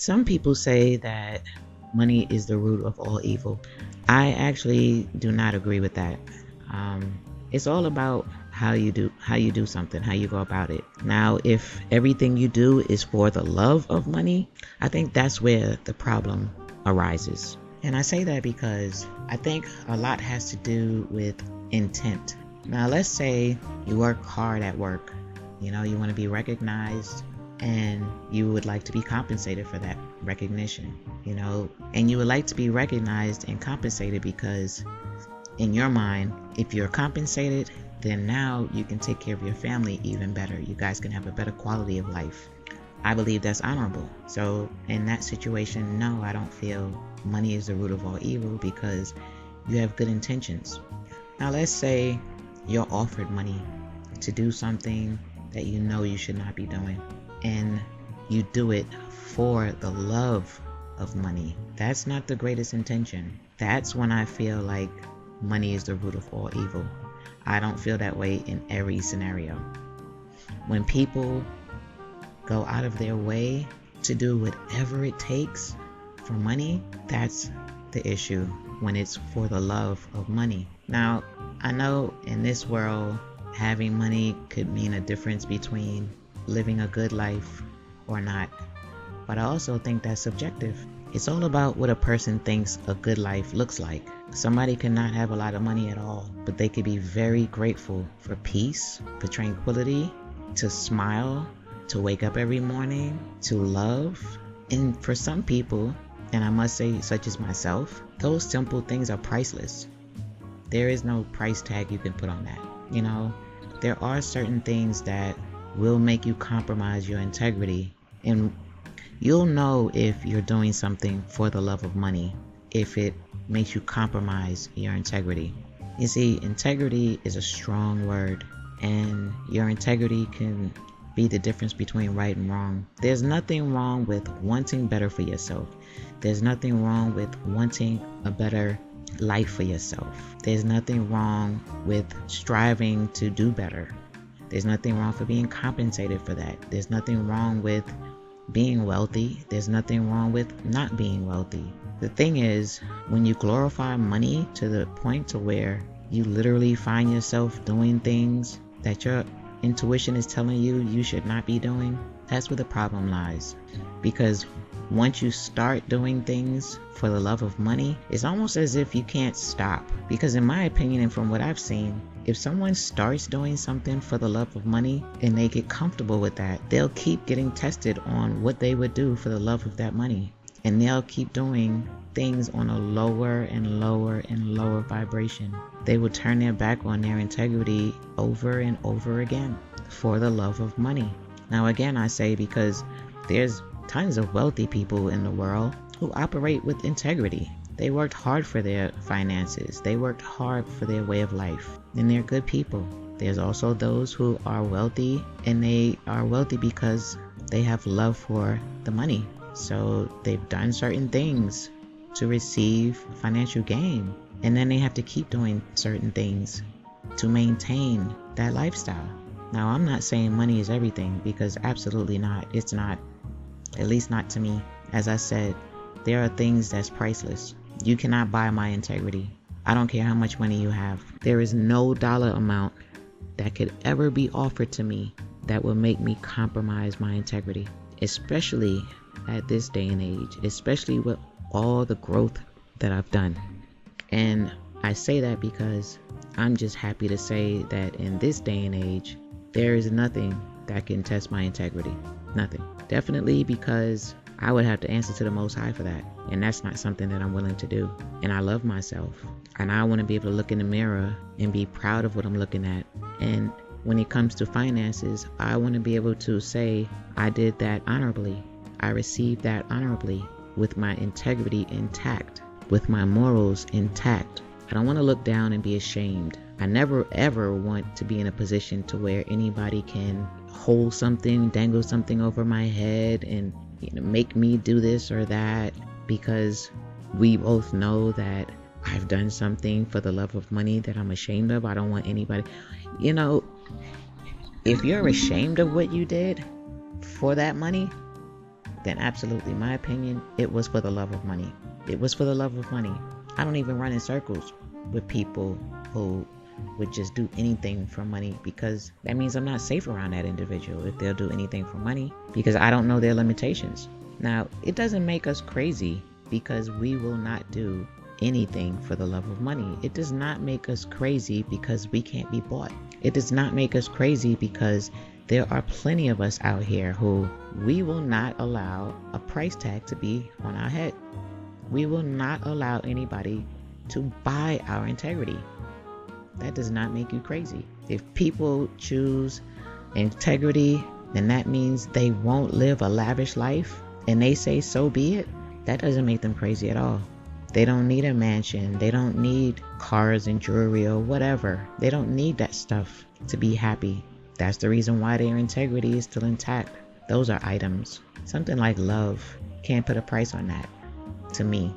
Some people say that money is the root of all evil. I actually do not agree with that. It's all about how you do something, how you go about it. Now, if everything you do is for the love of money, I think that's where the problem arises. And I say that because I think a lot has to do with intent. Now, let's say you work hard at work. You want to be recognized, and you would like to be compensated for that recognition, and you would like to be recognized and compensated because in your mind, if you're compensated, then now you can take care of your family even better. You guys can have a better quality of life. I believe that's honorable. So in that situation, no, I don't feel money is the root of all evil because you have good intentions. Now, let's say you're offered money to do something that you should not be doing, and you do it for the love of money. That's not the greatest intention. That's when I feel like money is the root of all evil. I don't feel that way in every scenario. When people go out of their way to do whatever it takes for money, that's the issue, when it's for the love of money. Now, I know in this world, having money could mean a difference between living a good life or not, but I also think that's subjective. It's all about what a person thinks a good life looks like. Somebody cannot have a lot of money at all, but they could be very grateful for peace, for tranquility, to smile, to wake up every morning, to love. And for some people, and I must say such as myself, those simple things are priceless. There is no price tag you can put on that. There are certain things that will make you compromise your integrity, and you'll know if you're doing something for the love of money if it makes you compromise your integrity. You see, integrity is a strong word, and your integrity can be the difference between right and wrong. There's nothing wrong with wanting better for yourself. There's nothing wrong with wanting a better life for yourself. There's nothing wrong with striving to do better. There's nothing wrong for being compensated for that. There's nothing wrong with being wealthy. There's nothing wrong with not being wealthy. The thing is, when you glorify money to the point to where you literally find yourself doing things that your intuition is telling you should not be doing, that's where the problem lies. Because once you start doing things for the love of money, it's almost as if you can't stop. Because in my opinion, and from what I've seen, if someone starts doing something for the love of money and they get comfortable with that, they'll keep getting tested on what they would do for the love of that money. And they'll keep doing things on a lower and lower and lower vibration. They will turn their back on their integrity over and over again for the love of money. Now again, I say because there's tons of wealthy people in the world who operate with integrity. They worked hard for their finances. They worked hard for their way of life. And they're good people. There's also those who are wealthy, and they are wealthy because they have love for the money. So they've done certain things to receive financial gain. And then they have to keep doing certain things to maintain that lifestyle. Now, I'm not saying money is everything, because absolutely not. It's not. At least not to me. As I said, there are things that's priceless. You cannot buy my integrity. I don't care how much money you have. There is no dollar amount that could ever be offered to me that will make me compromise my integrity. Especially at this day and age. Especially with all the growth that I've done. And I say that because I'm just happy to say that in this day and age, there is nothing that can test my integrity. Nothing. Definitely because I would have to answer to the Most High for that. And that's not something that I'm willing to do. And I love myself. And I want to be able to look in the mirror and be proud of what I'm looking at. And when it comes to finances, I want to be able to say, I did that honorably. I received that honorably with my integrity intact, with my morals intact. I don't want to look down and be ashamed. I never ever want to be in a position to where anybody can hold something, dangle something over my head and make me do this or that, because we both know that I've done something for the love of money that I'm ashamed of. I don't want anybody, if you're ashamed of what you did for that money, then absolutely, my opinion, it was for the love of money. It was for the love of money. I don't even run in circles with people who would just do anything for money, because that means I'm not safe around that individual if they'll do anything for money, because I don't know their limitations. Now, it doesn't make us crazy because we will not do anything for the love of money. It does not make us crazy because we can't be bought. It does not make us crazy because there are plenty of us out here who we will not allow a price tag to be on our head. We will not allow anybody to buy our integrity. That does not make you crazy. If people choose integrity, then that means they won't live a lavish life, and they say so be it. That doesn't make them crazy at all. They don't need a mansion. They don't need cars and jewelry or whatever. They don't need that stuff to be happy. That's the reason why their integrity is still intact. Those are items. Something like love, can't put a price on that. To me,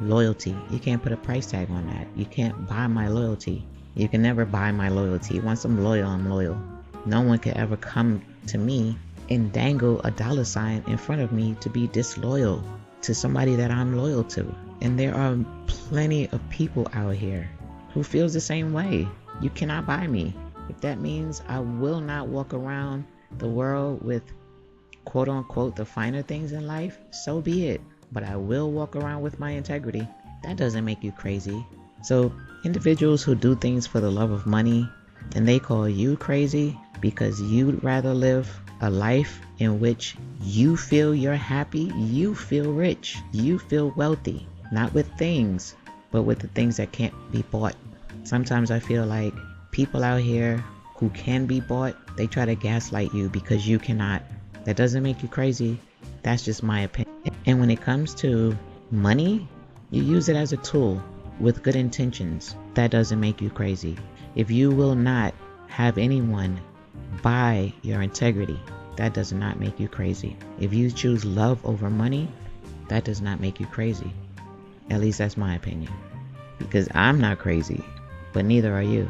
loyalty, you can't put a price tag on that. You can't buy my loyalty. You can never buy my loyalty. Once I'm loyal, I'm loyal. No one can ever come to me and dangle a dollar sign in front of me to be disloyal to somebody that I'm loyal to. And there are plenty of people out here who feels the same way. You cannot buy me. If that means I will not walk around the world with quote unquote the finer things in life, so be it. But I will walk around with my integrity. That doesn't make you crazy. So individuals who do things for the love of money and they call you crazy because you'd rather live a life in which you feel you're happy, you feel rich, you feel wealthy, not with things, but with the things that can't be bought. Sometimes I feel like people out here who can be bought, they try to gaslight you because you cannot. That doesn't make you crazy. That's just my opinion. And when it comes to money, you use it as a tool with good intentions. That doesn't make you crazy. If you will not have anyone buy your integrity, that does not make you crazy. If you choose love over money, that does not make you crazy. At least that's my opinion. Because I'm not crazy, but neither are you.